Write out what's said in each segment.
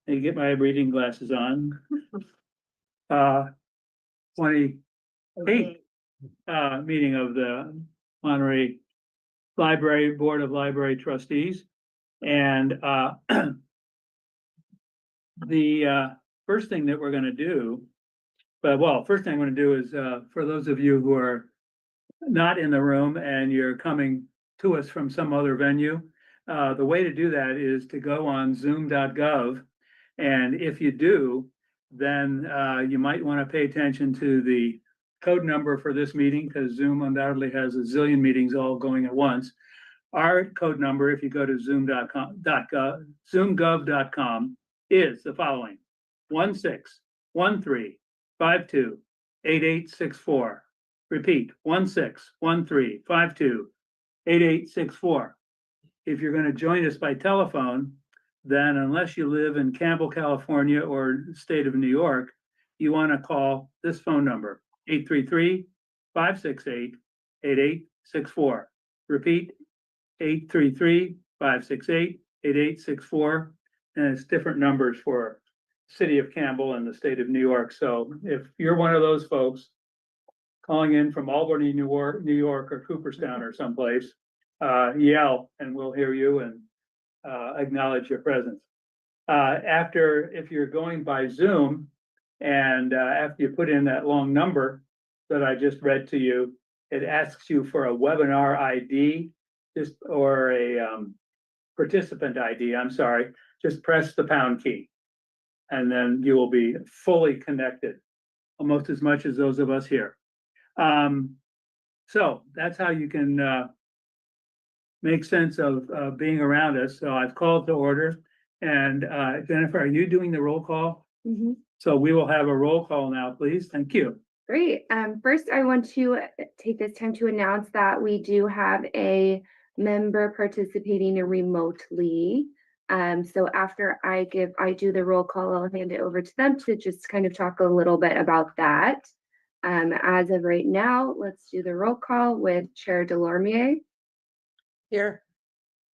and get my reading glasses on. 28th meeting of the Monterey Library Board of Library Trustees. And the first thing that we're going to do, first thing I'm going to do is for those of you who are not in the room and you're coming to us from some other venue, the way to do that is to go on zoom.gov. And if you do, then you might want to pay attention to the code number for this meeting, because Zoom undoubtedly has a zillion meetings all going at once. Our code number, if you go to zoomgov.com, is the following: 1613528864. Repeat: 1613528864. If you're going to join us by telephone, then unless you live in Campbell, California, or the state of New York, you want to call this phone number, 833-568-8864. Repeat: 833-568-8864. And it's different numbers for city of Campbell and the state of New York. So if you're one of those folks calling in from Albany, New York, or Cooperstown or someplace, yell and we'll hear you and acknowledge your presence. If you're going by Zoom, and after you put in that long number that I just read to you, it asks you for a webinar ID, or a participant ID, I'm sorry, just press the pound key. And then you will be fully connected, almost as much as those of us here. So that's how you can make sense of being around us. So I've called to order. And Jennifer, are you doing the roll call? Mm-hmm. So we will have a roll call now, please. Thank you. Great. First, I want to take this time to announce that we do have a member participating remotely. So after I do the roll call, I'll hand it over to them to just kind of talk a little bit about that. As of right now, let's do the roll call with Chair Delormier. Here.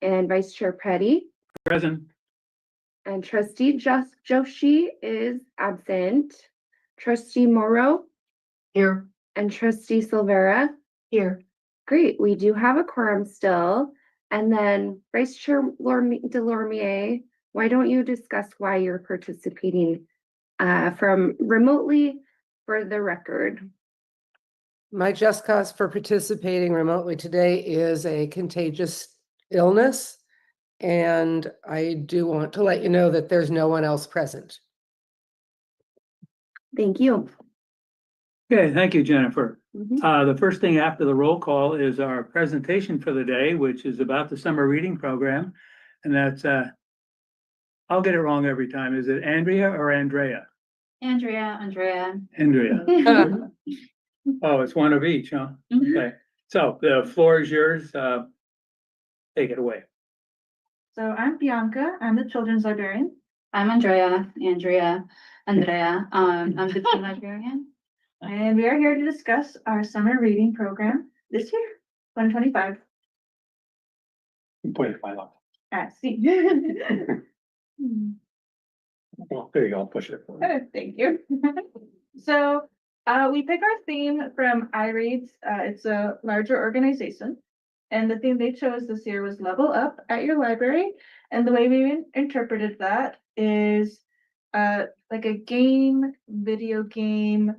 And Vice Chair Petty. Present. And Trustee Joshi is absent. Trustee Morrow. Here. And Trustee Silvera. Here. Great, we do have a quorum still. And then Vice Chair Delormier, why don't you discuss why you're participating from remotely for the record? My just cause for participating remotely today is a contagious illness. And I do want to let you know that there's no one else present. Thank you. Okay, thank you, Jennifer. Mm-hmm. The first thing after the roll call is our presentation for the day, which is about the summer reading program. And that's, I'll get it wrong every time. Is it Andrea or Andrea? Andrea. Andrea. Uh, Oh, it's one of each, huh? Mhm. Okay, so the floor is yours. Take it away. So I'm Bianca. I'm the children's librarian. I'm Andrea. I'm the children's librarian. And we are here to discuss our summer reading program this year, 2025. Point my luck. See. Well, there you go. I'll push it. Thank you. So we pick our theme from iReads. It's a larger organization. And the theme they chose this year was Level Up at Your Library. And the way we interpreted that is like a video game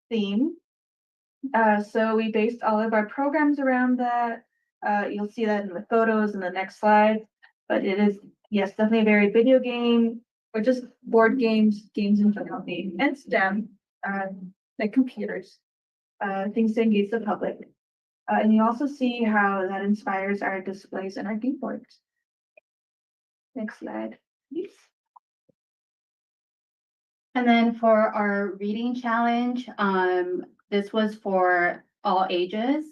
theme. So we based all of our programs around that. You'll see that in the photos in the next slide. But it is, yes, definitely a very video game, or just board games, games in difficulty, and STEM, like computers, things to engage the public. And you also see how that inspires our displays and our game boards. Next slide, please. And then for our reading challenge, this was for all ages.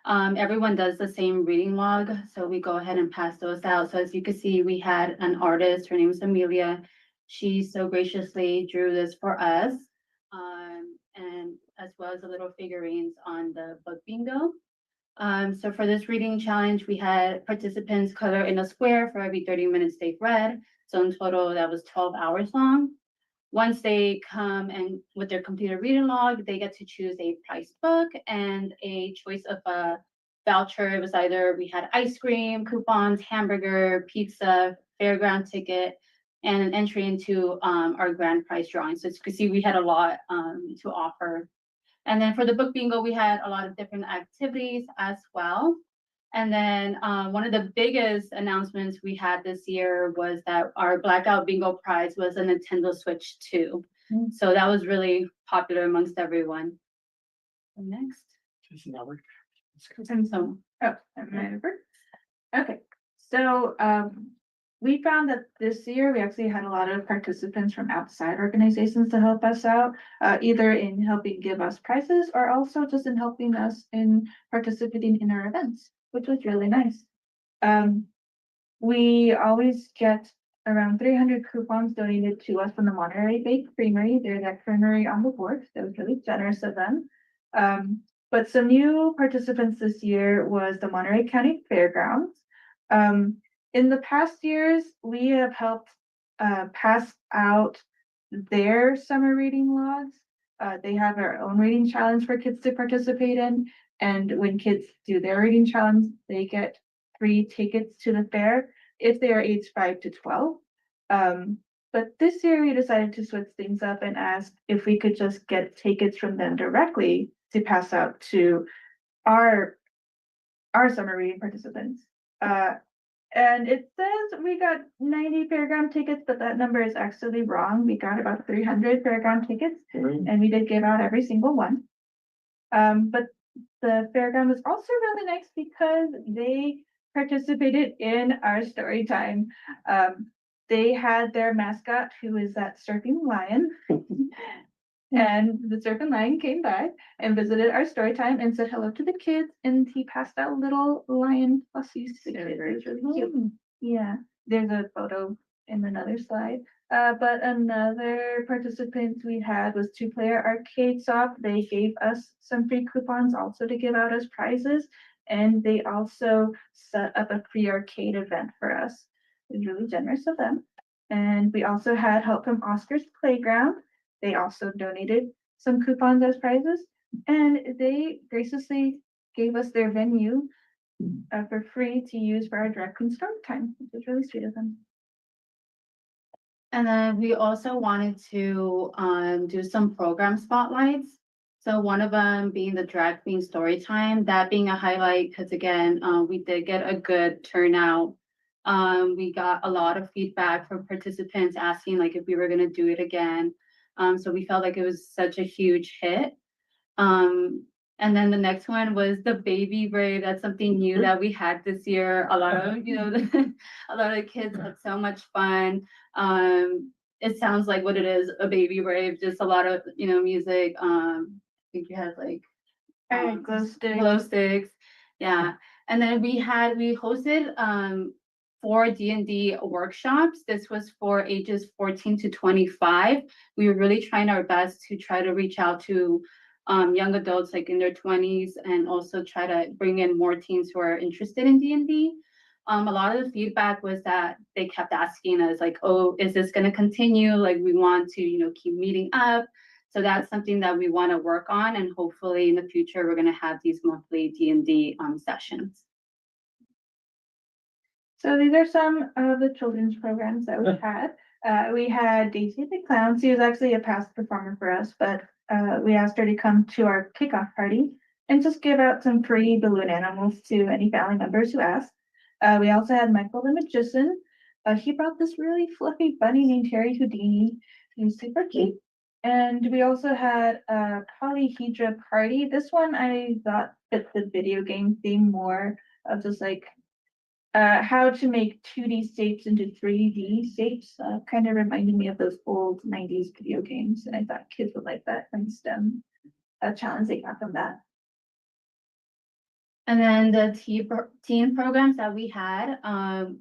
Everyone does the same reading log, so we go ahead and pass those out. So as you can see, we had an artist, her name is Amelia. She so graciously drew this for us, and as well as the little figurines on the book bingo. So for this reading challenge, we had participants color in a square for every 30 minutes they've read. So in total, that was 12 hours long. Once they come and with their completed reading log, they get to choose a price book and a choice of a voucher. It was either we had ice cream, coupons, hamburger, pizza, fairground ticket, and an entry into our grand prize drawing. So as you can see, we had a lot to offer. And then for the book bingo, we had a lot of different activities as well. And then one of the biggest announcements we had this year was that our Blackout Bingo prize was a Nintendo Switch 2. So that was really popular amongst everyone. Next. And so, oh, am I over? Okay, so, we found that this year we actually had a lot of participants from outside organizations to help us out, either in helping give us prizes or also just in helping us in participating in our events, which was really nice. We always get around 300 coupons donated to us from the Monterey Baked Creamery. They're the creamery on the board. That was really generous of them. But some new participants this year was the Monterey County Fairgrounds. In the past years, we have helped pass out their summer reading logs. They have their own reading challenge for kids to participate in. And when kids do their reading challenge, they get free tickets to the fair if they are aged 5 to 12. But this year we decided to switch things up and ask if we could just get tickets from them directly to pass out to our summer reading participants. And it says we got 90 fairground tickets, but that number is actually wrong. We got about 300 fairground tickets, and we did give out every single one. But the fairground was also really nice because they participated in our story time. They had their mascot, who is that surfing lion. And the surfing lion came by and visited our story time and said hello to the kids, and he passed out little lion plushies to the kids. It was really cute. Yeah, there's a photo in another slide. But another participant we had was Two Player Arcade Shop. They gave us some free coupons also to give out as prizes, and they also set up a free arcade event for us. It was really generous of them. And we also had help from Oscar's Playground. They also donated some coupons as prizes, and they graciously gave us their venue for free to use for our drag queen story time, which was really sweet of them. And then we also wanted to do some program spotlights. So one of them being the drag queen story time, that being a highlight because again, we did get a good turnout. We got a lot of feedback from participants asking like if we were going to do it again. So we felt like it was such a huge hit. And then the next one was the baby brave. That's something new that we had this year. A lot of, a lot of kids had so much fun. It sounds like what it is, a baby brave, just a lot of, music. I think you had like glow sticks. Yeah. And then we hosted 4 D&D workshops. This was for ages 14 to 25. We were really trying our best to try to reach out to young adults like in their 20s and also try to bring in more teens who are interested in D&D. A lot of the feedback was that they kept asking us like, oh, is this going to continue? Like we want to, keep meeting up. So that's something that we want to work on. And hopefully in the future, we're going to have these monthly D&D sessions. So these are some of the children's programs that we had. We had Daisy the Clown. She was actually a past performer for us, but we asked her to come to our kickoff party and just give out some free balloon animals to any family members who asked. We also had Michael the Magician. He brought this really fluffy bunny named Harry Houdini. He was super cute. And we also had a Polyhedra Party. This one I thought fit the video game theme more of just like how to make 2D shapes into 3D shapes. Kind of reminded me of those old 90s video games. And I thought kids would like that from STEM challenge they got from that. And then the teen programs that we had,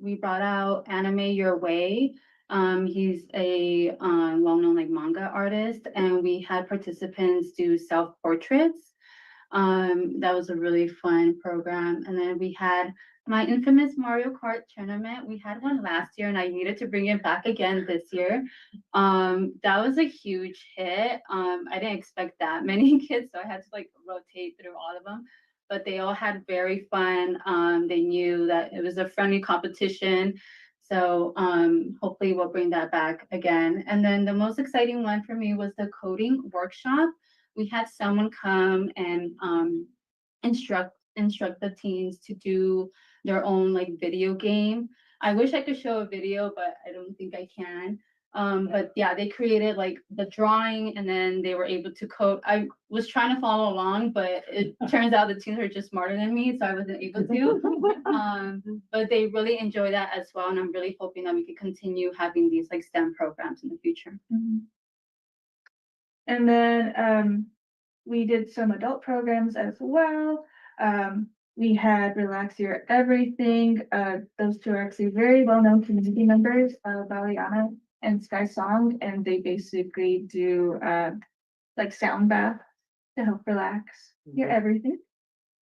we brought out Anime Your Way. He's a well-known like manga artist, and we had participants do self-portraits. That was a really fun program. And then we had my infamous Mario Kart tournament. We had one last year and I needed to bring it back again this year. That was a huge hit. I didn't expect that many kids, so I had to like rotate through all of them. But they all had very fun. They knew that it was a friendly competition. So hopefully we'll bring that back again. And then the most exciting one for me was the coding workshop. We had someone come and instruct the teens to do their own like video game. I wish I could show a video, but I don't think I can. But yeah, they created like the drawing and then they were able to code. I was trying to follow along, but it turns out the teens are just smarter than me, so I wasn't able to. But they really enjoy that as well, and I'm really hoping that we could continue having these like STEM programs in the future. And then we did some adult programs as well. We had Relax Your Everything. Those two are actually very well-known community members, Valiana and Sky Song, and they basically do like sound bath to help relax your everything.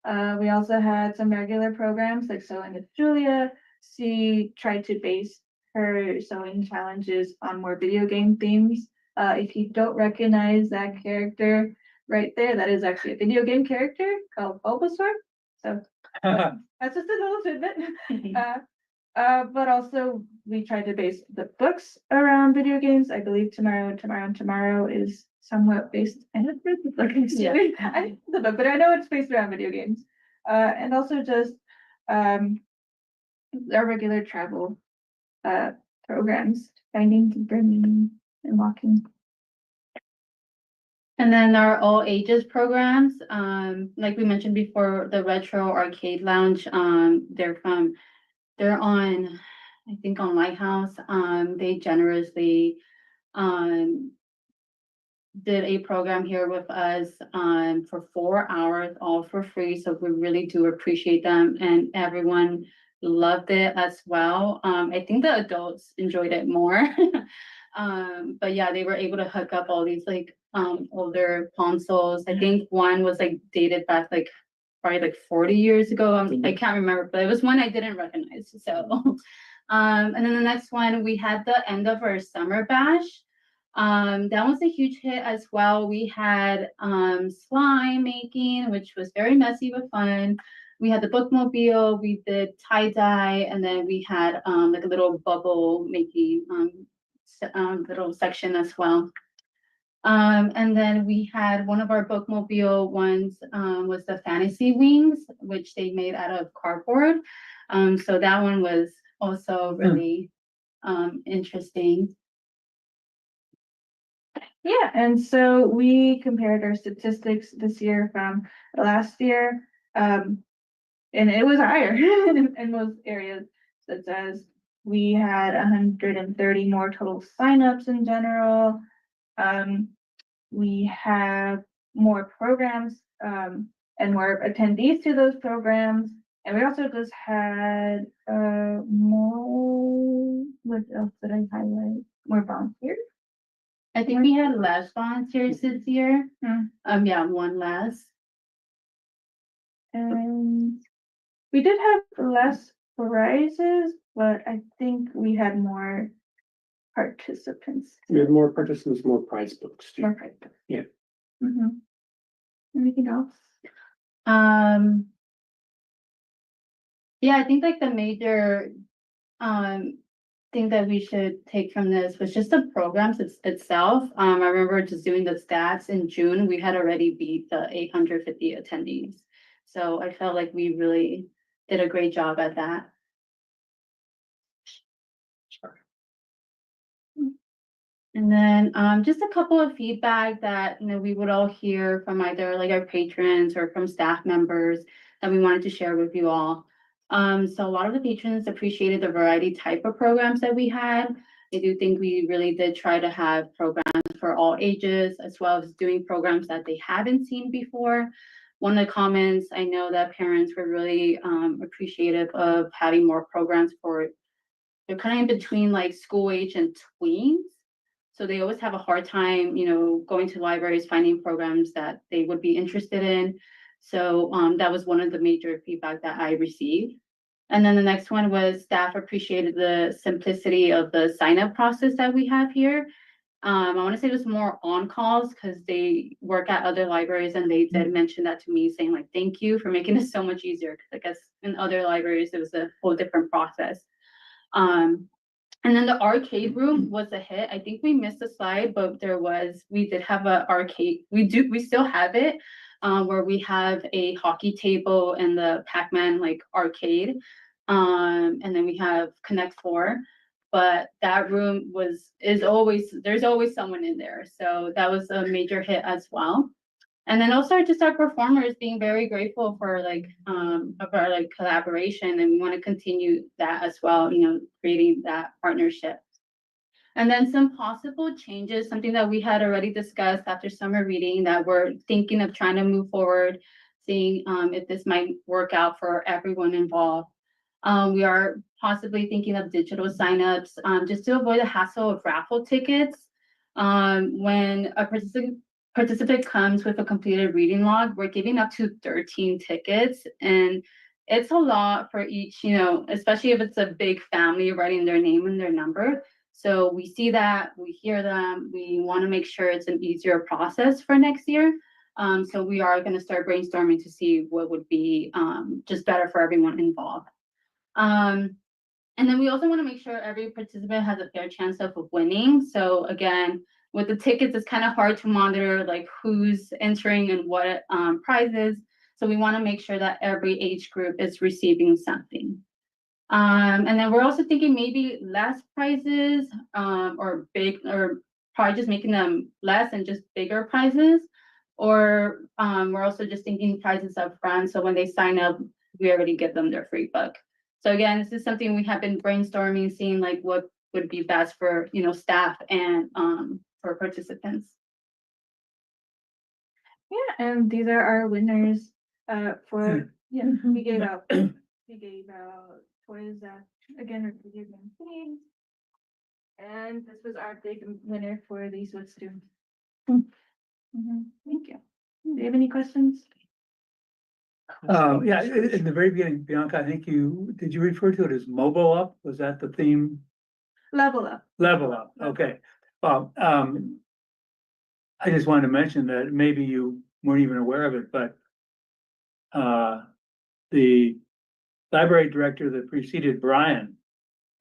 We also had some regular programs like Sewing with Julia. She tried to base her sewing challenges on more video game themes. If you don't recognize that character right there, that is actually a video game character called Bulbasaur. So that's just a little tidbit. But also we tried to base the books around video games. I believe Tomorrow is somewhat based. I haven't read the book actually. I didn't read the book, but I know it's based around video games. And also just our regular travel programs, finding deeper meaning and walking. And then our all ages programs, like we mentioned before, the Retro Arcade Lounge, they're on, I think on Lighthouse. They generously did a program here with us for 4 hours, all for free. So we really do appreciate them, and everyone loved it as well. I think the adults enjoyed it more. But yeah, they were able to hook up all these like older consoles. I think one was like dated back like probably like 40 years ago. I can't remember, but it was one I didn't recognize. So and then the next one, we had the end of our summer bash. That was a huge hit as well. We had slime making, which was very messy but fun. We had the bookmobile, we did tie-dye, and then we had like a little bubble making little section as well. And then we had one of our bookmobile ones was the fantasy wings, which they made out of cardboard. So that one was also really interesting. Yeah, and so we compared our statistics this year from last year, and it was higher in most areas, such as we had 130 more total signups in general. We have more programs and more attendees to those programs, and we also just had more. What else did I highlight? More volunteers. I think we had less volunteers this year. Yeah, one less. And we did have less prizes, but I think we had more participants. We had more participants, more prize books too. More participants. Yeah. Anything else? Yeah, I think like the major thing that we should take from this was just the programs itself. I remember just doing the stats in June, we had already beat the 850 attendees. So I felt like we really did a great job at that. And then just a couple of feedback that we would all hear from either like our patrons or from staff members that we wanted to share with you all. So a lot of the patrons appreciated the variety type of programs that we had. I do think we really did try to have programs for all ages, as well as doing programs that they haven't seen before. One of the comments, I know that parents were really appreciative of having more programs for, they're kind of in between like school age and tweens. So they always have a hard time, going to libraries, finding programs that they would be interested in. So that was one of the major feedback that I received. And then the next one was staff appreciated the simplicity of the sign-up process that we have here. I want to say it was more on calls because they work at other libraries and they did mention that to me saying like, thank you for making this so much easier. Cause I guess in other libraries, it was a whole different process. And then the arcade room was a hit. I think we missed a slide, but we did have a arcade. We still have it, where we have a hockey table and the Pac-Man like arcade. And then we have Connect Four. But that room there's always someone in there. So that was a major hit as well. And then also just our performers being very grateful for like of our like collaboration, and we want to continue that as well, creating that partnership. And then some possible changes, something that we had already discussed after summer reading that we're thinking of trying to move forward, seeing if this might work out for everyone involved. We are possibly thinking of digital signups, just to avoid the hassle of raffle tickets. When a participant comes with a completed reading log, we're giving up to 13 tickets, and it's a lot for each, especially if it's a big family writing their name and their number. So we see that, we hear them, we want to make sure it's an easier process for next year. So we are going to start brainstorming to see what would be just better for everyone involved. And then we also want to make sure every participant has a fair chance of winning. So again, with the tickets, it's kind of hard to monitor like who's entering and what prizes. So we want to make sure that every age group is receiving something. And then we're also thinking maybe less prizes or probably just making them less and just bigger prizes. Or we're also just thinking prizes up front. So when they sign up, we already give them their free book. So again, this is something we have been brainstorming, seeing like what would be best for, staff and for participants. Yeah, and these are our winners for we gave out toys that again are video game themed. And this was our big winner for these with students. Thank you. Do you have any questions? Yeah, in the very beginning, Bianca, I think did you refer to it as mobile up? Was that the theme? Level up. Level up, okay. Well, I just wanted to mention that maybe you weren't even aware of it, but the library director that preceded Brian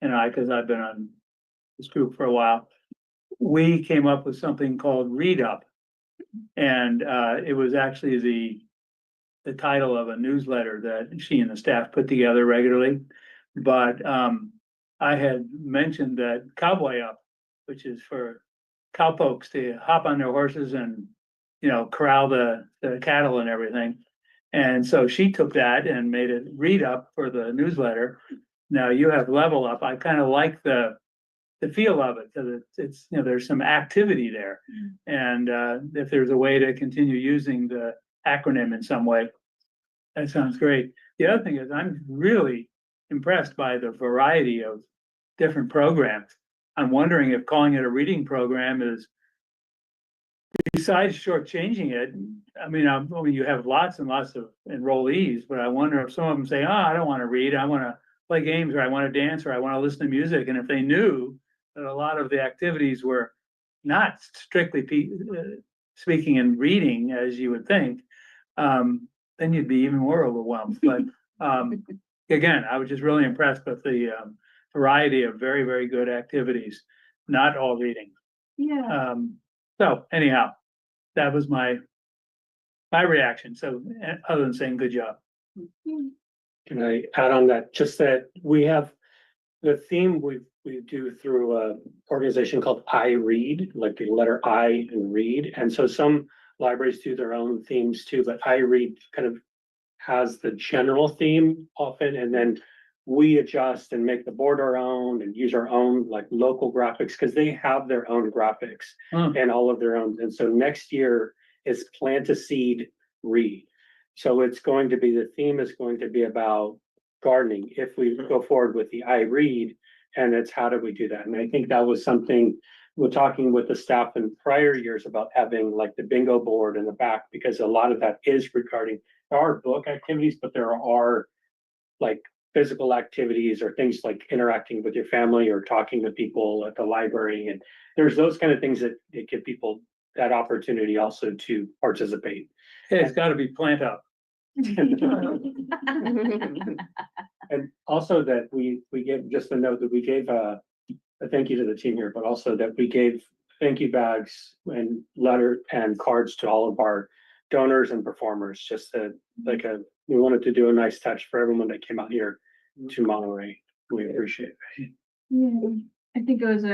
and I, because I've been on this group for a while, we came up with something called Read Up. And it was actually the title of a newsletter that she and the staff put together regularly. But I had mentioned that Cowboy Up, which is for cowpokes to hop on their horses and, corral the cattle and everything. And so she took that and made it Read Up for the newsletter. Now you have Level Up. I kind of like the feel of it, because it's there's some activity there. And if there's a way to continue using the acronym in some way, that sounds great. The other thing is I'm really impressed by the variety of different programs. I'm wondering if calling it a reading program is, besides shortchanging it, I mean, you have lots and lots of enrollees, but I wonder if some of them say, I don't want to read, I want to play games, or I want to dance, or I want to listen to music. And if they knew that a lot of the activities were not strictly speaking and reading, as you would think, then you'd be even more overwhelmed. But again, I was just really impressed with the variety of very, very good activities, not all reading. Yeah. So anyhow, that was my reaction. So other than saying good job. Can I add on that? Just that we have the theme we do through an organization called I Read, like the letter I and read. And so some libraries do their own themes too, but I Read kind of has the general theme often, and then we adjust and make the board our own and use our own like local graphics, because they have their own graphics and all of their own. And so next year is Plant a Seed, Read. So it's going to be, the theme is going to be about gardening if we go forward with the I Read, and it's how do we do that. And I think that was something we're talking with the staff in prior years about having like the bingo board in the back, because a lot of that is regarding, there are book activities, but there are like physical activities or things like interacting with your family or talking with people at the library. And there's those kind of things that give people that opportunity also to participate. Hey, it's gotta be plant up. And also that we gave, just a note that we gave a thank you to the team here, but also that we gave thank you bags and letter and cards to all of our donors and performers, just we wanted to do a nice touch for everyone that came out here to Monterey. We appreciate it. Yeah, I think it was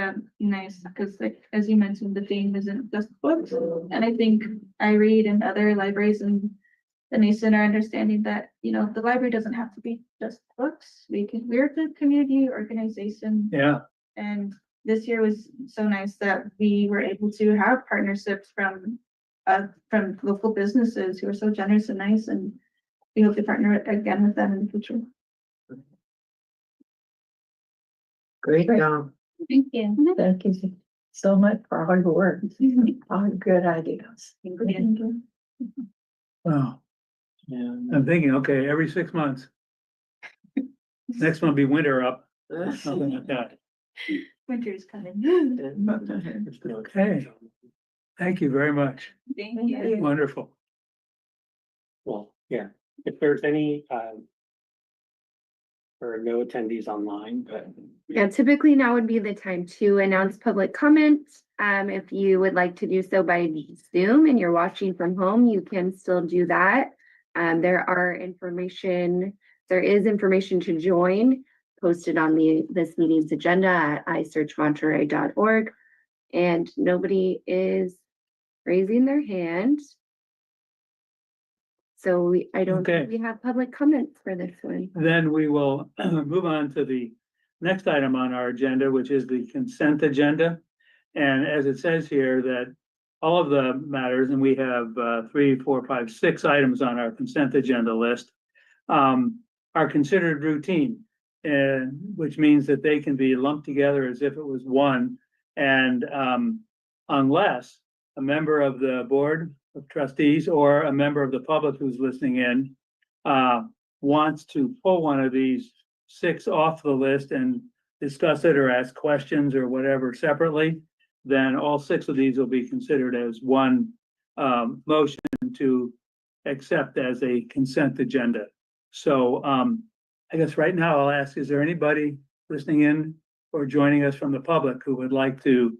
nice, because like, as you mentioned, the theme isn't just books. And I think I read and other libraries in the nation are understanding that, you know, the library doesn't have to be just books. We're a good community organization. Yeah, And this year was so nice that we were able to have partnerships from local businesses who are so generous and nice, and we hope to partner again with them in the future. Great job. Thank you. Thank you so much for all your work. All good ideas. Thank you. wow. Yeah. I'm thinking, okay, every 6 months. Next one will be winter up, something like that. Winter is coming. Okay. Thank you very much. Thank you. Wonderful. Well, yeah, if there's any, there are no attendees online, but. Yeah, typically now would be the time to announce public comment. If you would like to do so by Zoom and you're watching from home, you can still do that. There is information to join posted on this meeting's agenda at isearchmonterey.org. And nobody is raising their hand. So I don't think Okay. we have public comments for this one. Then we will move on to the next item on our agenda, which is the consent agenda. And as it says here, that all of the matters, and we have 3, 4, 5, 6 items on our consent agenda list, are considered routine, and which means that they can be lumped together as if it was one. And unless a member of the board of trustees or a member of the public who's listening in wants to pull one of these 6 off the list and discuss it or ask questions or whatever separately, then all 6 of these will be considered as one motion to accept as a consent agenda. So I guess right now I'll ask, is there anybody listening in or joining us from the public who would like to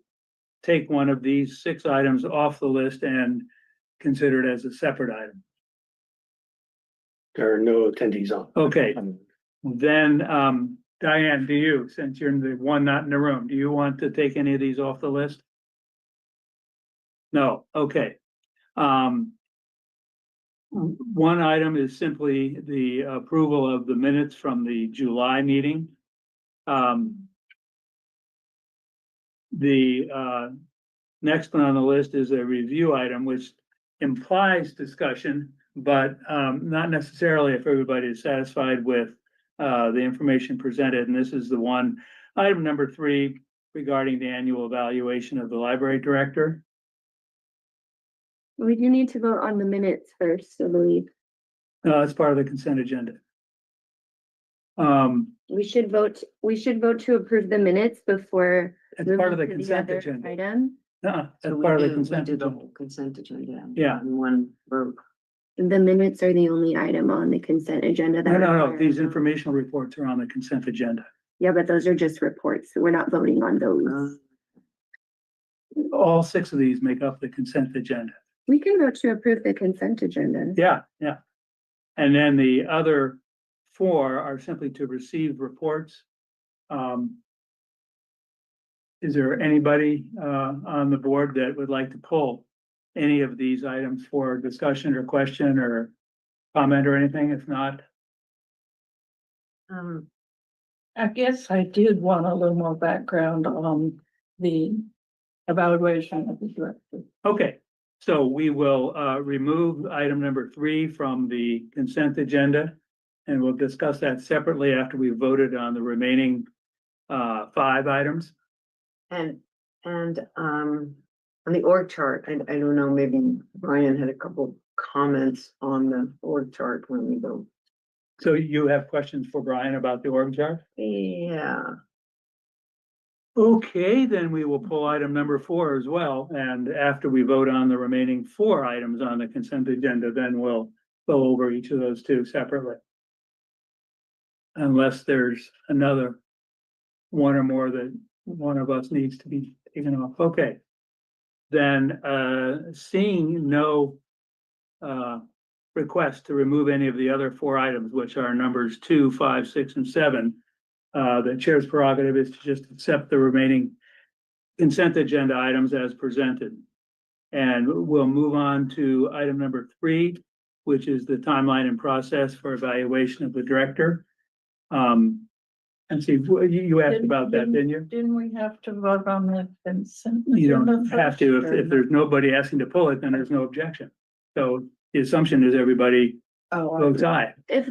take one of these 6 items off the list and consider it as a separate item? There are no attendees on. Okay, then Diane, do you, since you're the one not in the room, do you want to take any of these off the list? No, okay. One item is simply the approval of the minutes from the July meeting. The next one on the list is a review item, which implies discussion, but not necessarily if everybody is satisfied with the information presented. And this is the one, item number 3, regarding the annual evaluation of the library director. We do need to vote on the minutes first, I believe. It's part of the consent agenda. We should vote to approve the minutes before. It's part of the moving to consent other agenda. Item. That's So part of the we consent do the agenda. whole consent agenda. Yeah. In one vote. The minutes are the only item on the consent agenda. that No, require a these vote. informational reports are on the consent agenda. Yeah, but those are just reports, so we're not voting on those. All 6 of these make up the consent agenda. We can vote to approve the consent agenda. Yeah. And then the other 4 are simply to receive reports. Is there anybody on the board that would like to pull any of these items for discussion or question or comment or anything? If not, I guess I did want a little more background on the evaluation of the director. okay. So we will remove item number 3 from the consent agenda. And we'll discuss that separately after we voted on the remaining 5 items. And on the org chart, I don't know, maybe Brian had a couple comments on the org chart when we go So you have questions for Brian about the org chart? Yeah, Okay, then we will pull item number 4 as well, and after we vote on the remaining 4 items on the consent agenda, then we'll go over each of those 2 separately. Unless there's another one or more that one of us needs to be taken off. Okay. Then, seeing no request to remove any of the other 4 items, which are numbers 2, 5, 6, and 7, the chair's prerogative is to just accept the remaining consent agenda items as presented. And we'll move on to item number 3, which is the timeline and process for evaluation of the director. And see, you asked about that, didn't you? Didn't we have to vote on the consent? You don't agenda have to, first, if or there's nobody asking to pull it, then there's no objection. So the assumption is everybody no? Oh, votes aye. If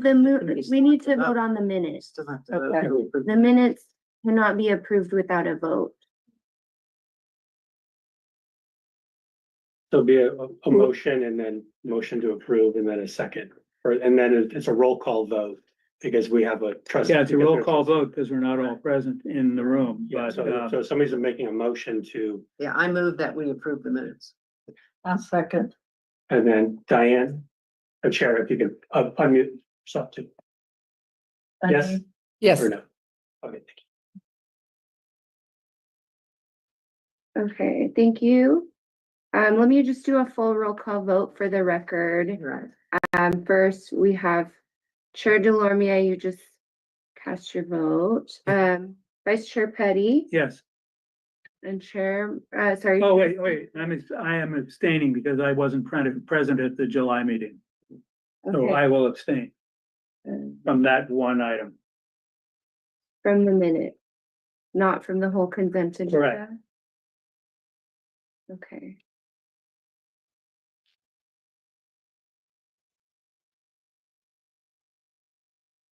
we need to vote on the minutes. still have to Okay. vote. The minutes cannot be approved without a vote. There'll be a motion and then motion to approve and then a second, and then it's a roll call vote because we have a trustee. Yeah, it's a roll call vote because we're not all present in the room, Yeah, but, so somebody's making a motion to, Yeah, I move that we approve the minutes. I'll second. and then Diane, the chair, if you can unmute yourself too, yes Yes, or no? Okay, thank you. Okay, thank you. Let me just do a full roll call vote for the record. Right. First, we have Chair Delormier, you just cast your vote. Vice Chair Petty yes. and Chair, sorry. Oh, wait, I am abstaining because I wasn't present at the July meeting. So Okay, I will abstain from that one item. from the minute, not from the whole consent agenda. Correct. Okay.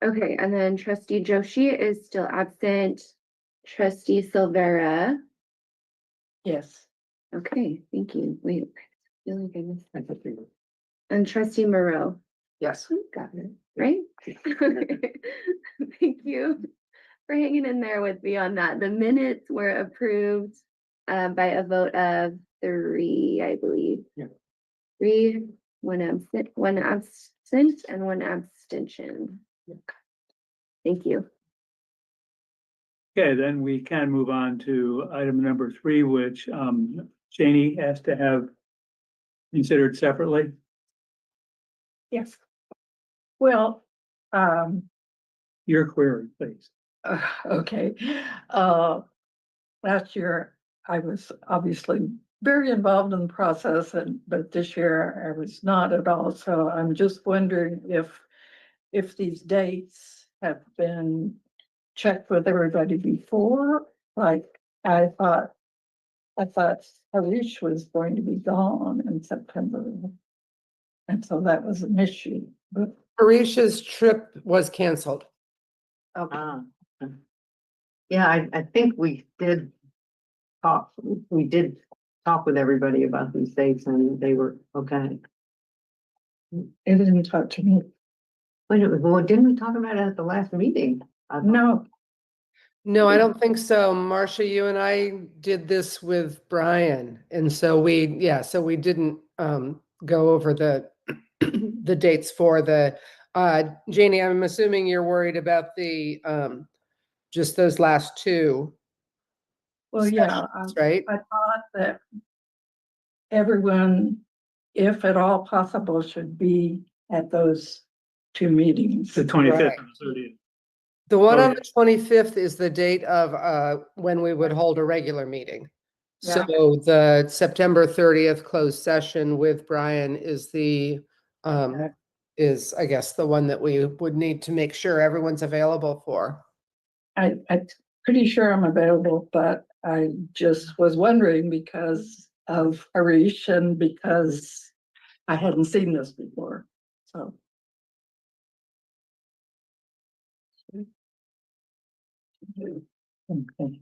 Okay, and then Trustee Joshi is still absent. Trustee Silvera. Yes. Okay, thank you. Wait, I feel like I missed. I think we- And Trustee Moreau. Yes. Got it, right? Thank you for hanging in there with me on that. The minutes were approved by a vote of 3, I believe. Yeah. 3, one absent, and 1 abstention. Thank you. Okay, then we can move on to item number 3, which Janie has to have considered separately. Yes. Well, Your query, please. okay. Last year, I was obviously very involved in the process, but this year I was not at all. So I'm just wondering if these dates have been checked with everybody before. Like, I thought Harish was going to be gone in September. And so that was an issue, but Harisha's trip was canceled. okay. Yeah, I think we did talk with everybody about these dates and they were okay. It didn't talk to me. Wait, well, didn't we talk about it at the last meeting? I thought- No, No, I don't think so. Marcia, you and I did this with Brian. And so we didn't go over the the dates for the Janie, I'm assuming you're worried about the just those last 2, well, yeah, right? I thought that everyone, if at all possible, should be at those 2 meetings. The 25th Right. and 30th. The one Oh, on yeah. the 25th is the date of when we would hold a regular meeting. So Yeah. the September 30th closed session with Brian is Okay. is, I guess, the one that we would need to make sure everyone's available for. I'm pretty sure I'm available, but I just was wondering because of Harish and because I hadn't seen this before, so. Okay.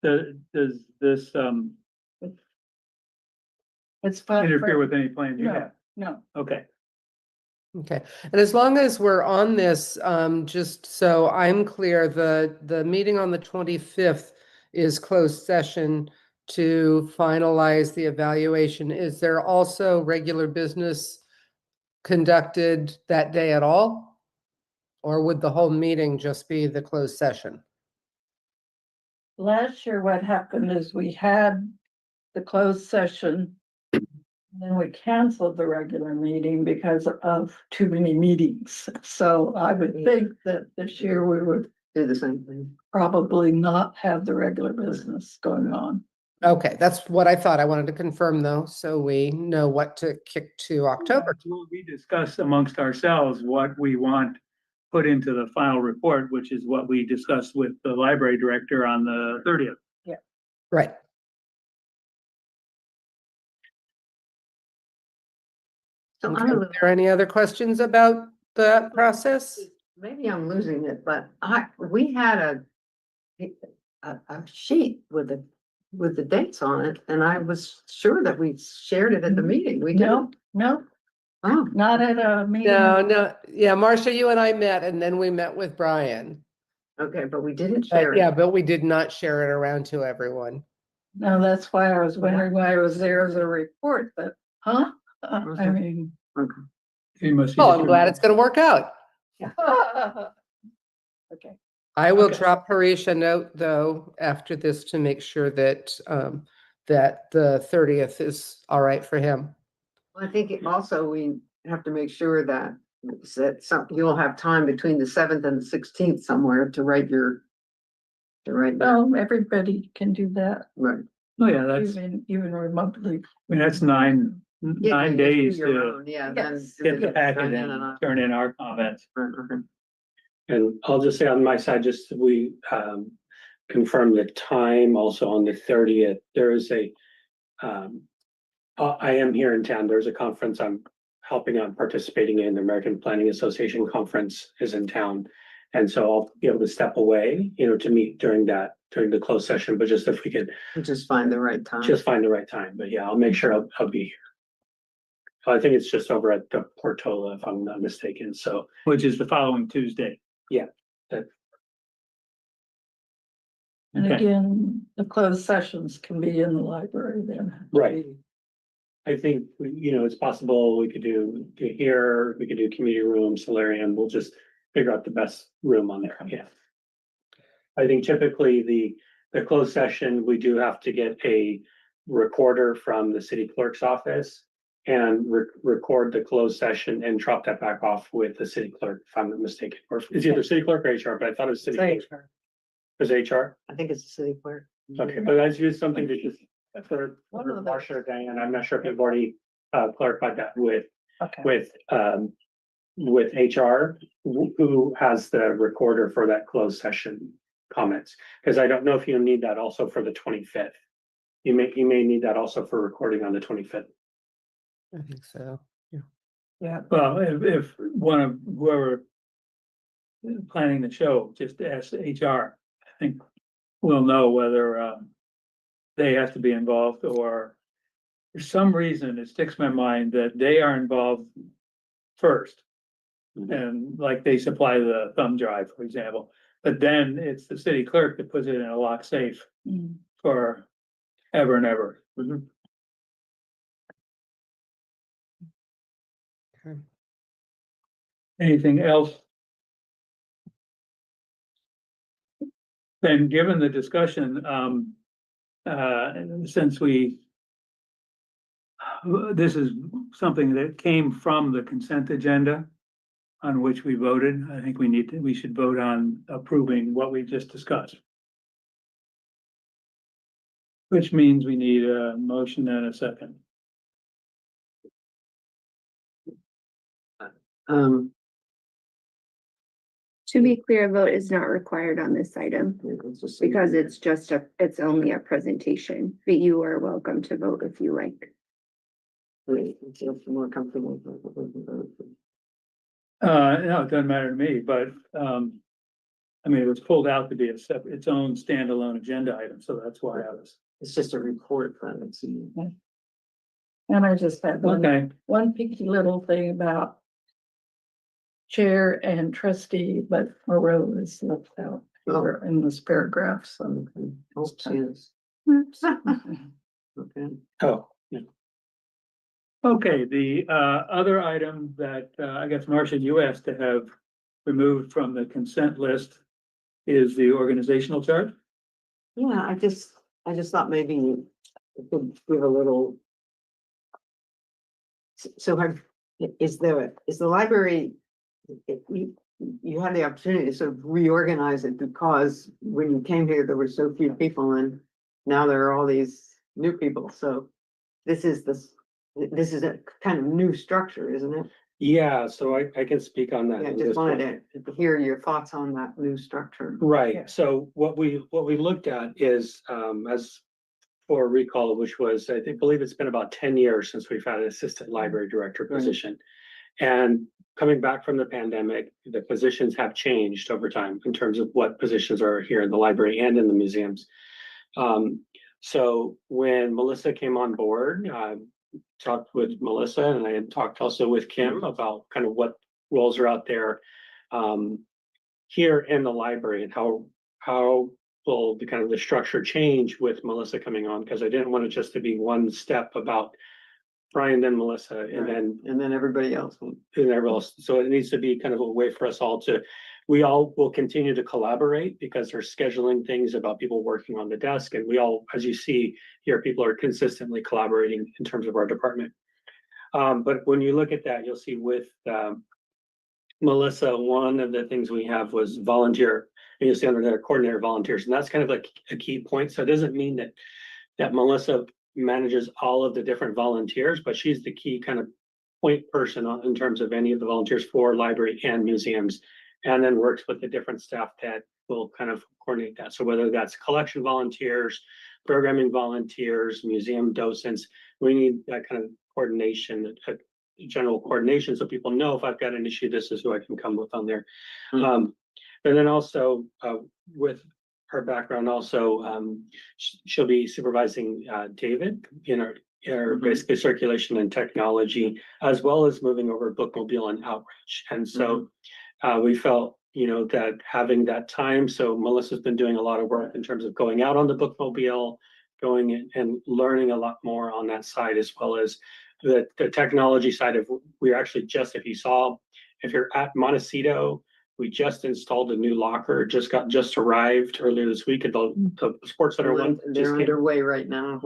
Does this It's fine. interfere with any plans you No. have? No, Okay, Okay, and as long as we're on this, just so I'm clear, the meeting on the 25th is closed session to finalize the evaluation. Is there also regular business conducted that day at all? Or would the whole meeting just be the closed session? Last year, what happened is we had the closed session. Then we canceled the regular meeting because of too many meetings. So I would think that this year we would Do the same thing. probably not have the regular business going on. Okay, that's what I thought. I wanted to confirm though, so we know what to kick to October. We discuss amongst ourselves what we want put into the final report, which is what we discussed with the library director on the 30th. Right. So Okay. I'm a Are little, there any other questions about that process? maybe I'm losing it, but we had a sheet with the dates on it, and I was sure that we shared it at the meeting. We No, didn't. no, Oh, not at a meeting. No, yeah, Marcia, you and I met and then we met with Brian. okay, but we didn't share But yeah, it. but we did not share it around to everyone. No, that's why I was wondering why it was there as a report, but, huh? I Okay. mean. Okay. You must be Oh, I'm glad it's gonna work out. Okay, I will Okay. drop Harish a note though, after this to make sure that, that the 30th is all right for him. Well, I think also we have to make sure that you'll have time between the 7th and the 16th somewhere to write your. well, everybody can do that, Right. Oh, yeah, that's, even remotely. I mean, that's nine Yeah, you just do days your to own, yeah, then Yes. get the turn packet in and turn in our comments. okay. And I'll just say on my side, just so we confirm the time also on the 30th, there is I am here in town. There's a conference I'm helping on participating in. The American Planning Association conference is in town. And so I'll be able to step away, to meet during the closed session, but just if we could Just find the right time. just find the right time. But yeah, I'll make sure I'll be here. So I think it's just over at the Portola, if I'm not mistaken. So Which is the following Tuesday. And Okay. again, the closed sessions can be in the library then. Right. I think, it's possible we could do here, we could do community room, solarium, we'll just figure out the best room on there, yeah. I think typically the closed session, we do have to get a recorder from the city clerk's office and record the closed session and drop that back off with the city clerk, if I'm not mistaken, or it's either city clerk or HR, but I thought it was city clerk. It was HR? I think it's the city clerk. Okay, but that's just something to just, for One of those. Marcia or Diane, I'm not sure if you've already clarified that with Okay. with HR, who has the recorder for that closed session comments. Because I don't know if you need that also for the 25th. You may need that also for recording on the 25th. I think so. Yeah. Well, if one of whoever planning the show, just ask HR, I think we'll know whether they have to be involved or for some reason it sticks in my mind that they are involved first. And like they supply the thumb drive, for example, but then it's the city clerk that puts it in a lock safe Mm. for ever and ever. Okay. Anything else? Then, given the discussion, since this is something that came from the consent agenda on which we voted, I think we should vote on approving what we just discussed. Which means we need a motion and a second. To be clear, a vote is not required on this item because it's it's only a presentation, but you are welcome to vote if you like. Feel more comfortable. No, it doesn't matter to me, but, I mean, it was pulled out to be a separate, its own standalone agenda item, so that's why I was. It's just a report, but it's. And I just had Okay, one picky little thing about chair and trustee, but Moreau is left out Oh. here in this paragraph, so. Okay. Oh, yes. Okay. Oh, yeah. Okay, the other item that I guess Marcia, you asked to have removed from the consent list is the organizational chart. Yeah, I just thought maybe you could give a little. So is the library, you had the opportunity to sort of reorganize it because when you came here, there were so few people and now there are all these new people. So this is a kind of new structure, isn't it? Yeah, so I can speak on that. Yeah, I in just this one. wanted to hear your thoughts on that new structure. Yeah. Right, so what we looked at is, as for recall, which was, believe it's been about 10 years since we've had an assistant library director Right. position. And coming back from the pandemic, the positions have changed over time in terms of what positions are here in the library and in the museums. So when Melissa came on board, talked with Melissa and I had talked also with Kim about kind of what roles are out there here in the library and how will the kind of the structure change with Melissa coming on, because I didn't want it just to be one step about Brian, then Melissa, and then everybody else. and everyone else. So it needs to be kind of a way for us all to, we all will continue to collaborate because they're scheduling things about people working on the desk. And we all, as you see here, people are consistently collaborating in terms of our department. But when you look at that, you'll see with Melissa, one of the things we have was volunteer, and you'll see under there coordinator volunteers. And that's kind of like a key point. So it doesn't mean that Melissa manages all of the different volunteers, but she's the key kind of point person in terms of any of the volunteers for library and museums, and then works with the different staff that will kind of coordinate that. So whether that's collection volunteers, programming volunteers, museum docents, we need that kind of coordination, general coordination, so people know if I've got an issue, this is who I can come with on there. And then also with her background also, she'll be supervising David in our basically circulation and technology, as well as moving over bookmobile and outreach. And so we felt, that having that time, so Melissa's been doing a lot of work in terms of going out on the bookmobile, going in and learning a lot more on that side, as well as the technology side of, we're actually just, if you're at Montecito, we just installed a new locker, just arrived earlier this week at the sports center one. They're underway right now.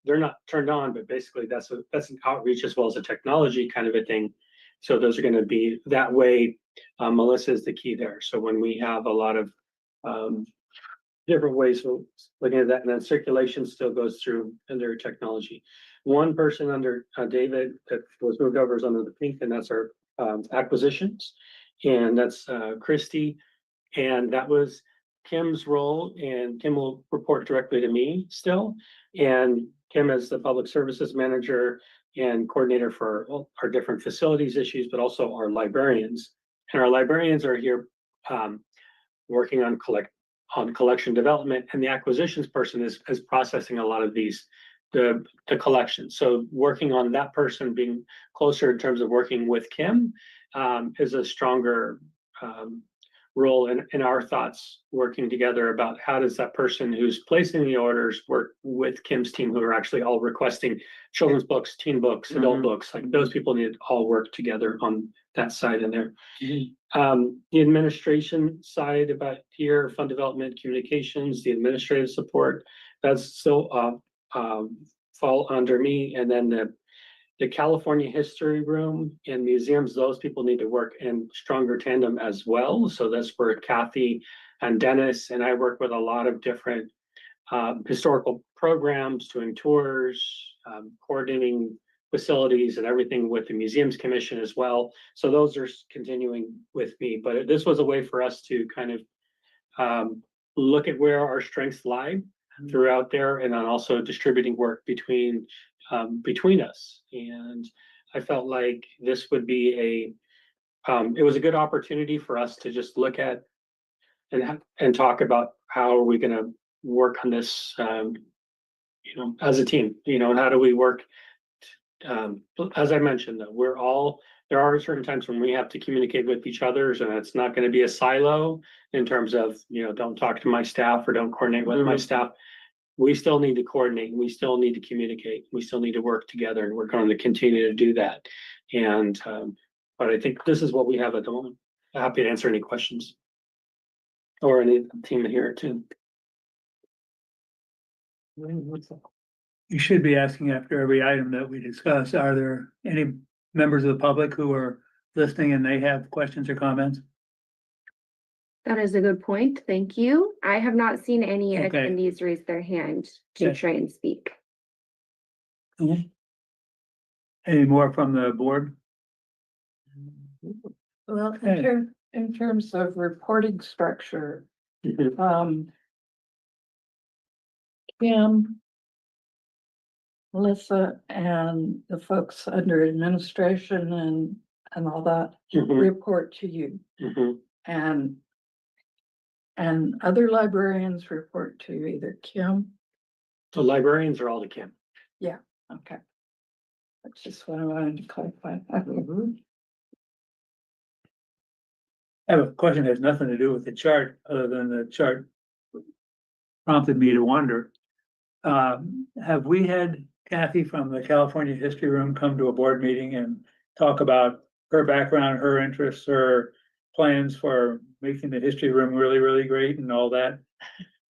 They're not turned on, but basically that's an outreach as well as a technology kind of a thing. So those are going to be that way. Melissa is the key there. So when we have a lot of different ways of looking at that, and then circulation still goes through under technology. One person under David that was moved over is under the pink, and that's our acquisitions. And that's Christy, and that was Kim's role, and Kim will report directly to me still. And Kim is the public services manager and coordinator for our different facilities issues, but also our librarians. And our librarians are here working on collection development, and the acquisitions person is processing a lot of these the collection. So working on that person being closer in terms of working with Kim is a stronger role in our thoughts, working together about how does that person who's placing the orders work with Kim's team, who are actually all requesting children's books, teen books, adult books. Like those people need to all work together on that side in there. The administration side about here, fund development, communications, the administrative support, that's still fall under me. And then the California History Room and museums, those people need to work in stronger tandem as well. So that's where Kathy and Dennis and I work with a lot of different historical programs, doing tours, coordinating facilities and everything with the Museums Commission as well. So those are continuing with me, but this was a way for us to kind of look at where our strengths lie throughout there, and then also distributing work between us. And I felt like this would be it was a good opportunity for us to just look at and talk about how are we going to work on this, as a team, and how do we work. As I mentioned, though, we're all there are certain times when we have to communicate with each other, and it's not gonna be a silo in terms of, you know, don't talk to my staff or don't coordinate with my staff. We still need to coordinate, we still need to communicate, we still need to work together, and we're going to continue to do that. And, but I think this is what we have at the moment. Happy to answer any questions. Or any team here too. You should be asking after every item that we discuss, are there any members of the public who are listening and they have questions or comments? That is a good point. Thank you. I have not seen any Okay. attendees raise their hand to Yeah. try and speak. Any more from the board? Well, Okay. in terms of reporting structure, Kim, Melissa, and the folks under administration and all that report to you. And other librarians report to either Kim. So librarians are all the Kim. Okay. That's just what I wanted to clarify. I have a question that has nothing to do with the chart, other than the chart prompted me to wonder. Have we had Kathy from the California History Room come to a board meeting and talk about her background, her interests, her plans for making the history room really, really great and all that?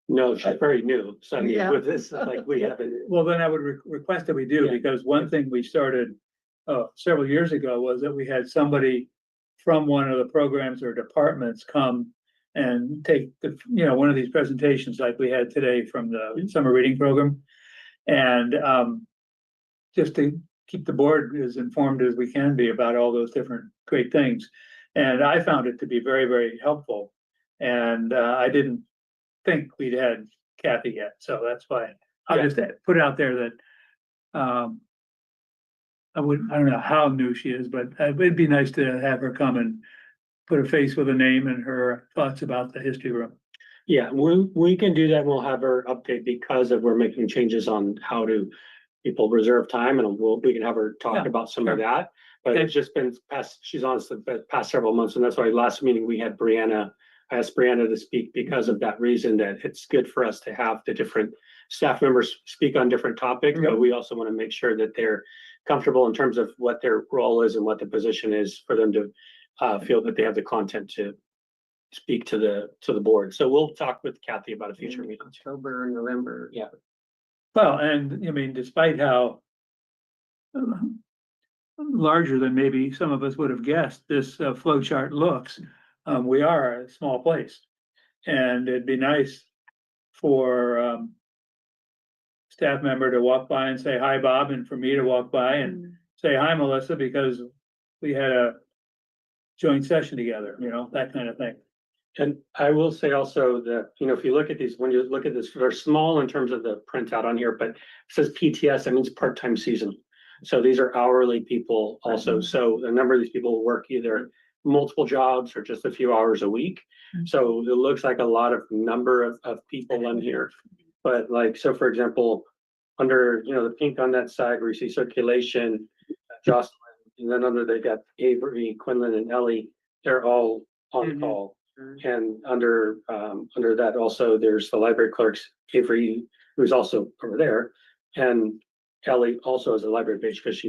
No, she's very new, so I mean, Yeah. with this, like, we haven't. Well, then I would request that we do, Yeah. because one thing we started several years ago was that we had somebody from one of the programs or departments come and take the, you know, one of these presentations like we had today from the summer reading program. And just to keep the board as informed as we can be about all those different great things. And I found it to be very, very helpful. And I didn't think we'd had Kathy yet, so that's why I'll Yeah. just put it out there that I don't know how new she is, but it'd be nice to have her come and put a face with a name and her thoughts about the history room. Yeah, we can do that. We'll have her update because we're making changes on how to people reserve time, and we can have her talk Yeah, about some sure. of that. But Okay. it's just been she's on us the past several months, and that's why last meeting we had Brianna. I asked Brianna to speak because of that reason, that it's good for us to have the different staff members speak on different topics, but we also want to make sure that they're comfortable in terms of what their role is and what the position is for them to feel that they have the content to speak to the board. So we'll talk with Kathy about a future meeting. October, November. Yeah. Well, and I mean, despite how larger than maybe some of us would have guessed this flow chart looks, we are a small place. And it'd be nice for staff member to walk by and say, hi, Bob, and for me to walk by and say, hi, Melissa, because we had a joint session together, you know, that kind of thing. And I will say also that, you know, if you look at these, when you look at this, they're small in terms of the printout on here, but it says PTS, that means part-time season. So these are hourly people also. So a number of these people work either multiple jobs or just a few hours a week. So it looks like a lot of number of people in here. But like, so for example, under, you know, the pink on that side where you see circulation, Jocelyn, and then under they got Avery, Quinlan, and Ellie, they're all on call. And under that also, there's the library clerks, Avery, who's also over there, and Ellie also is a library page because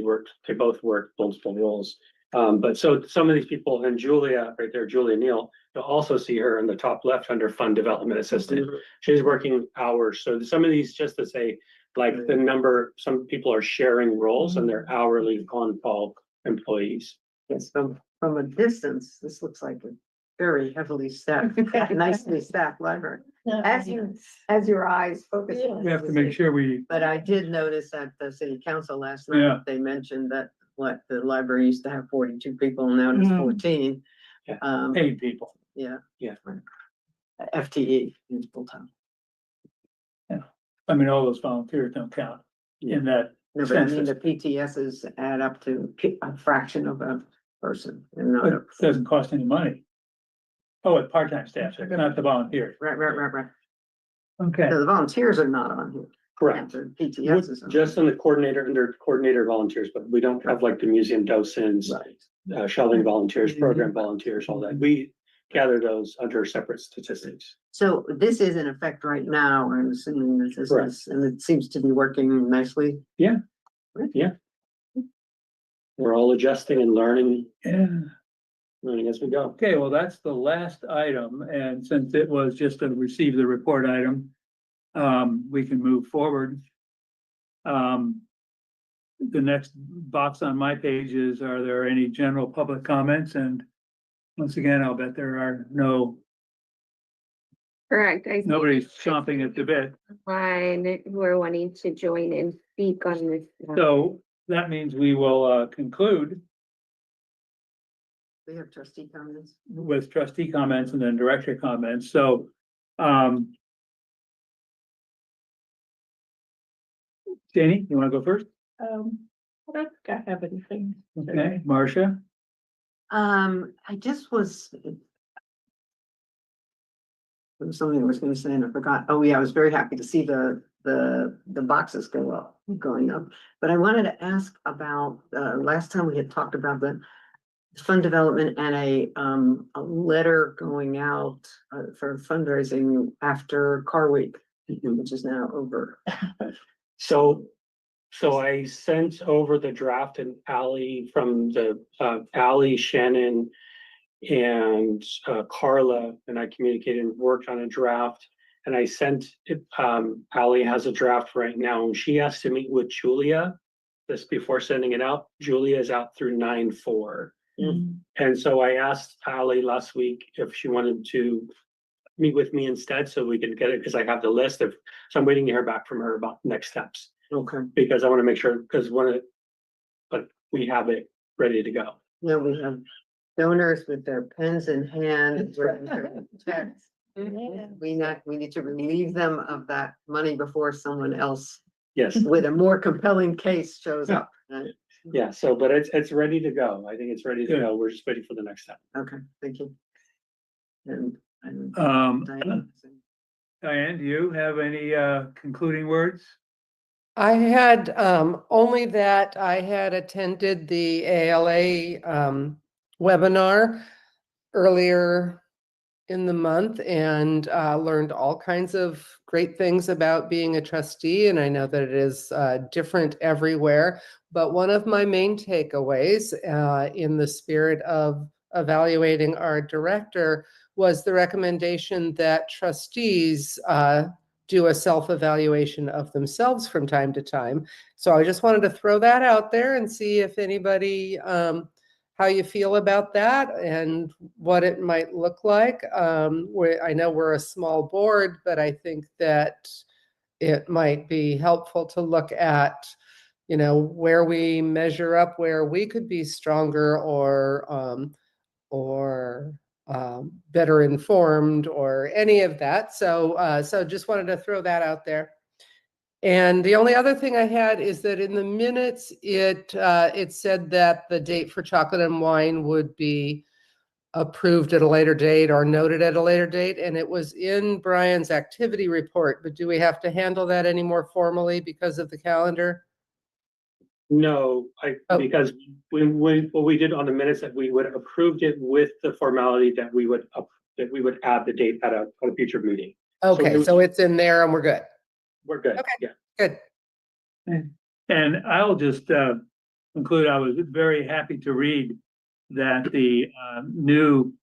they both worked multiple roles. But so some of these people, and Julia, right there, Julia Neal, you'll also see her in the top left under Fund Development Assistant. She's working hours. So some of these, just to say, like the number, some people are sharing roles and they're hourly on-call employees. Yes, from a distance, this looks like a very heavily staffed, nicely staffed library. As your eyes focus. on We have to make sure we, But I did notice at the city council last Yeah. night, they mentioned that the library used to have 42 people, now it's 14. Yeah. paid people. Yeah. Yeah. FTE is full time. I mean, all those volunteers don't count in that. No, but I mean, Census. the PTSs add up to a fraction of a person and not, But it doesn't cost any money. Oh, it's part-time staff, not the volunteers. right. Okay, So the volunteers are not on here. Correct. The PTS is. Just on the coordinator, under coordinator volunteers, but we don't have like the museum docents, Right. shelving volunteers, Mhm. program volunteers, all that. We gather those under separate statistics. So this is in effect right now, I'm assuming this is, Correct. and it seems to be working nicely. We're all adjusting and learning Yeah. as we go. Okay, well, that's the last item, and since it was just a receive the report item, we can move forward. The next box on my page is, are there any general public comments? And once again, I'll bet there are Correct. I see nobody's chomping at the bit. one who are wanting to join and speak on this. So that means we will conclude We have trustee comments. with trustee comments and then director comments. So Janie, you want to go first? I don't think I have anything. Okay, Marcia? I just was. There was something I was gonna say and I forgot. Oh, yeah, I was very happy to see the boxes going up. But I wanted to ask about, last time we had talked about the fund development and a letter going out for fundraising after Car Week, which is now over. So I sent over the draft and Ally from the, Ally, Shannon, and Carla, and I communicated and worked on a draft. And I sent it, Ally has a draft right now, and she has to meet with Julia this before sending it out. Julia is out through 9/4. And so I asked Ally last week if she wanted to meet with me instead so we can get it, because I have the list of, so I'm waiting to hear back from her about next steps. Okay. Because I want to make sure, because but we have it ready to go. Yeah, we have donors with their pens in hand. writing their checks. We need to relieve them of that money before someone else Yes, with a more compelling case shows up. yeah, so, but it's ready to go. I think it's ready to go. We're just waiting for the next step. Okay, thank you. And Diane, do you have any concluding words? I had only that I had attended the ALA webinar earlier in the month and learned all kinds of great things about being a trustee. And I know that it is different everywhere. But one of my main takeaways in the spirit of evaluating our director was the recommendation that trustees do a self-evaluation of themselves from time to time. So I just wanted to throw that out there and see if anybody, how you feel about that and what it might look like. I know we're a small board, but I think that it might be helpful to look at, you know, where we measure up, where we could be stronger or better informed or any of that. So just wanted to throw that out there. And the only other thing I had is that in the minutes, it said that the date for chocolate and wine would be approved at a later date or noted at a later date. And it was in Brian's activity report, but do we have to handle that any more formally because of the calendar? No, because what we did on the minutes that we would have approved it with the formality that we would add the date at a future meeting. Okay, so it's in there and we're good. We're good. Okay. Yeah. Good. And I'll just conclude, I was very happy to read that the new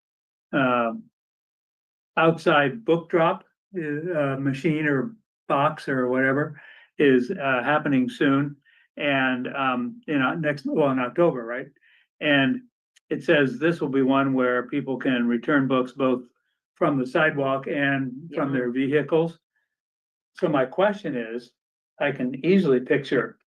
outside book drop machine or box or whatever is happening soon. And in October, right? And it says this will be one where people can return books both from the sidewalk and from their vehicles. So my question is, I can easily picture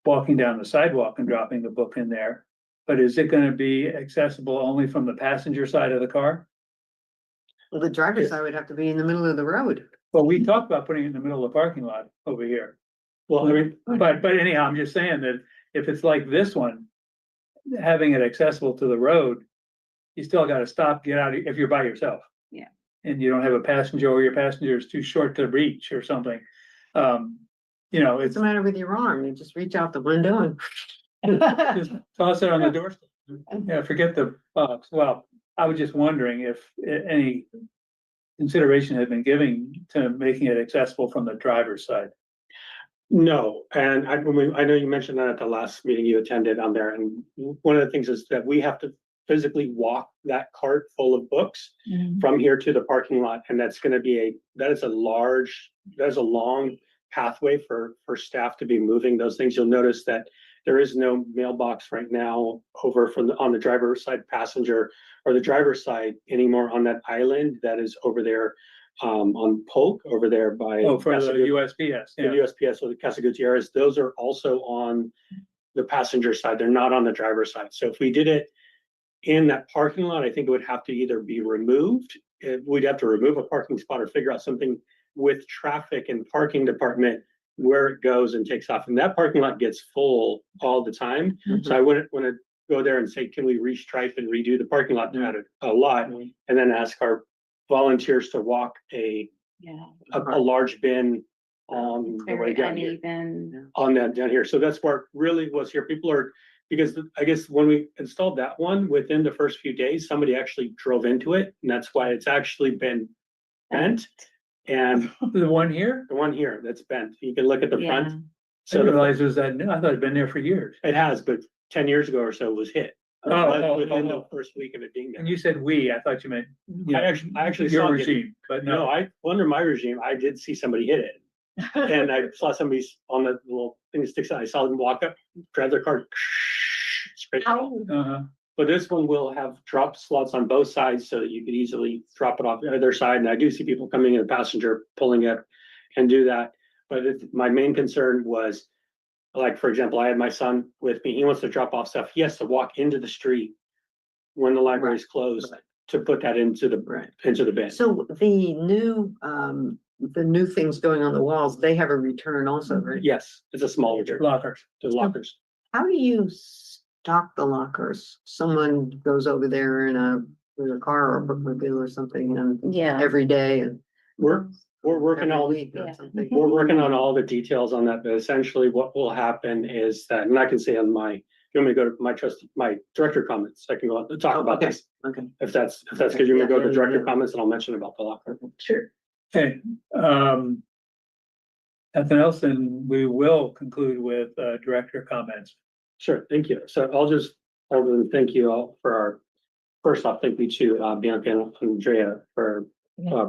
walking down the sidewalk and dropping the book in there, but is it going to be accessible only from the passenger side of the car? Well, the driver's side would have to be in the middle of the road. Well, we talked about putting it in the middle of the parking lot over here. Well, I mean, But anyhow, I'm just saying that if it's like this one, having it accessible to the road, you still got to stop, get out if you're by yourself. Yeah. And you don't have a passenger or your passenger is too short to reach or something. you know, What's it's the matter with your arm? You just reach out the window and. just toss it on the doorstep. Yeah, forget the box. Well, I was just wondering if any consideration had been given to making it accessible from the driver's side. No, and I know you mentioned that at the last meeting you attended on there, and one of the things is that we have to physically walk that cart full of books from here to the parking lot, and that's gonna be that is a long pathway for staff to be moving those things. You'll notice that there is no mailbox right now over on the driver's side passenger or the driver's side anymore on that island that is over there on Polk over there by. Oh, for the USPS, The yeah. USPS or the Casa Gutierrez, those are also on the passenger side. They're not on the driver's side. So if we did it in that parking lot, I think it would have to either be removed. We'd have to remove a parking spot or figure out something with traffic and parking department where it goes and takes off. And that parking lot gets full all the time. So I wouldn't want to go there and say, can we restripe and redo the parking lot a lot? And then ask our volunteers to walk a large bin on the way down here. On that down here. So that's where it really was here. People are, because I guess when we installed that one, within the first few days, somebody actually drove into it. And that's why it's actually been bent. And The one here? the one here that's bent, you can look at the front. I So didn't realize it was that new. I thought it'd been there for years. it has, but 10 years ago or so it was hit. Within the first week of it being And there. you said we, I thought you meant. I actually Your saw it. regime, but No, no. under my regime, I did see somebody hit it. And I saw somebody's on the little thing that sticks out. I saw them walk up, grab their card. Straight out. Uh-huh. But this one will have drop slots on both sides so that you could easily drop it off the other side. And I do see people coming in a passenger, pulling it and do that. But my main concern was, like, for example, I had my son with me. He wants to drop off stuff. He has to walk into the street when the library is closed to put that into the bin. So the new things going on the walls, they have a return also, right? Yes, it's a small return. Lockers. The lockers. How do you stock the lockers? Someone goes over there with a car or a bookmobile or something and every day and. We're working every on. week or something. We're working on all the details on that, but essentially what will happen is that, and I can say on my, if you want me to go to my director comments, I can go and talk about Okay, this. okay. If that's good, you want to go to Yeah, director yeah. comments and I'll mention about the locker. Sure. Okay, nothing else, and we will conclude with director comments. Sure, thank you. So other than thank you all for first off, thank you to Bianca and Andrea for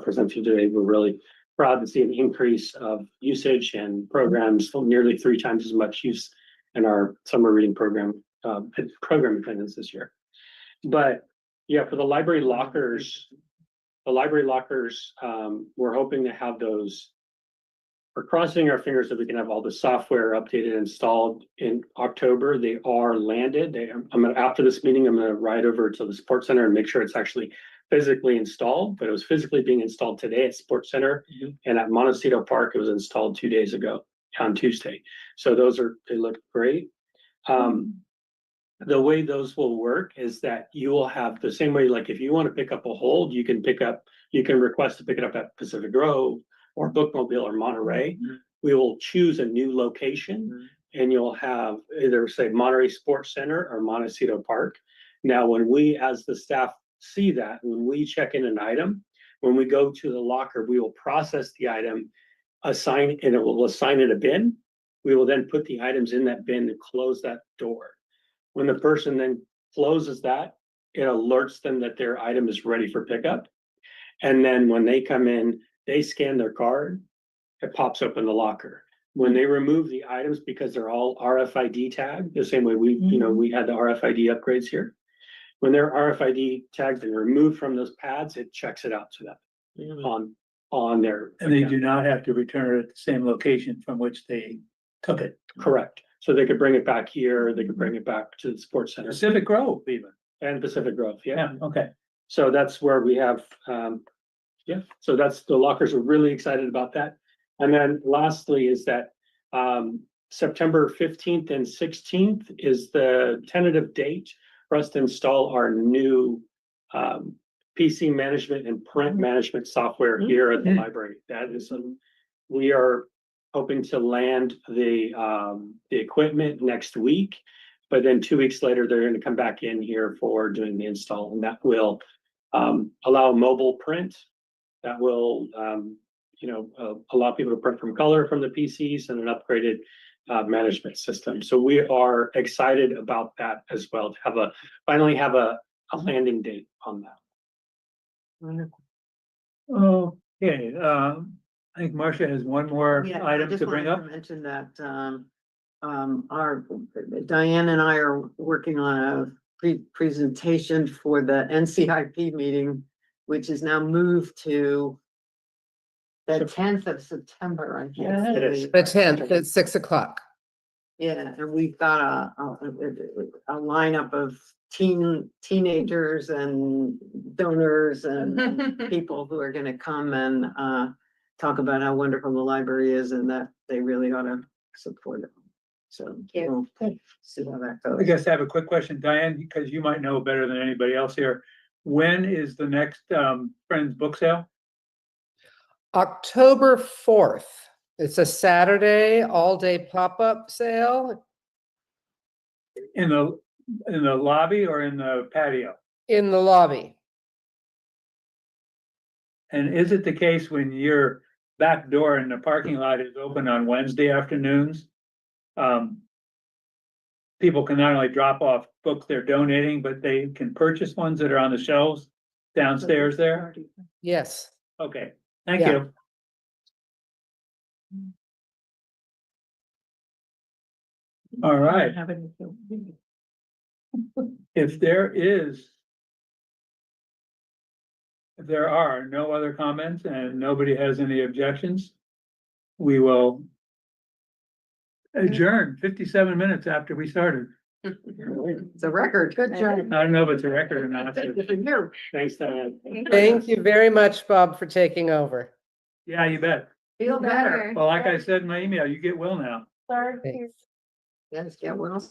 presenting today. We're really proud to see an increase of usage and programs, nearly 3 times as much use in our summer reading program attendance this year. But yeah, for the library lockers, we're hoping to have those. We're crossing our fingers that we can have all the software updated and installed in October. They are landed. After this meeting, I'm gonna ride over to the Sports Center and make sure it's actually physically installed, but it was physically being installed today at Sports Center. And at Montecito Park, it was installed 2 days ago on Tuesday. So they look great. The way those will work is that you will have the same way, like if you want to pick up a hold, you can request to pick it up at Pacific Grove or Bookmobile or Monterey. We will choose a new location and you'll have either say Monterey Sports Center or Montecito Park. Now, when we, as the staff, see that, when we check in an item, when we go to the locker, we will process the item, and it will assign it a bin. We will then put the items in that bin and close that door. When the person then closes that, it alerts them that their item is ready for pickup. And then when they come in, they scan their card, it pops open the locker. When they remove the items, because they're all RFID tagged, the same way we had the RFID upgrades here. When they're RFID tagged and removed from those pads, it checks it out to them on their. And they do not have to return it at the same location from which they took it. Correct. So they could bring it back here, they could bring it back to the Sports Center. Pacific Grove even. And Pacific Grove, yeah. Okay. So that's where we have, so that's, the lockers are really excited about that. And then lastly is that September 15th and 16th is the tentative date for us to install our new PC management and print management software here at the library. That is, we are hoping to land the equipment next week. But then 2 weeks later, they're gonna come back in here for doing the install, and that will allow mobile print. That will, allow people to print from color from the PCs and an upgraded management system. So we are excited about that as well, to finally have a landing date on that. Wonderful. Okay, I think Marcia has one more Yeah, I item just to bring wanted up. Mention that, our, Diane and I are working on a presentation for the NCIP meeting, which is now moved to the 10th of September, I Yeah, guess. it is. The 10th at 6 o'clock. Yeah, and we've got a lineup of teenagers and donors and people who are gonna come and talk about how wonderful the library is and that they really ought to support it. So we'll see how that I goes. guess I have a quick question, Diane, because you might know better than anybody else here. When is the next Friends book sale? October 4th. It's a Saturday, all-day pop-up sale In the lobby or in the patio? in the lobby. And is it the case when your back door in the parking lot is open on Wednesday afternoons? People can not only drop off books they're donating, but they can purchase ones that are on the shelves downstairs there? Yes. Okay, thank Yeah. you. All right, Have anything. if there are no other comments and nobody has any objections, we will adjourn 57 minutes after we started. It's a record. Good job. I don't know if it's a record or not. Thanks, Diane. Thank you very much, Bob, for taking over. Yeah, you bet. Feel better. Well, like I said in my email, you get Will now. Sorry. Thanks. Yes, yeah, well.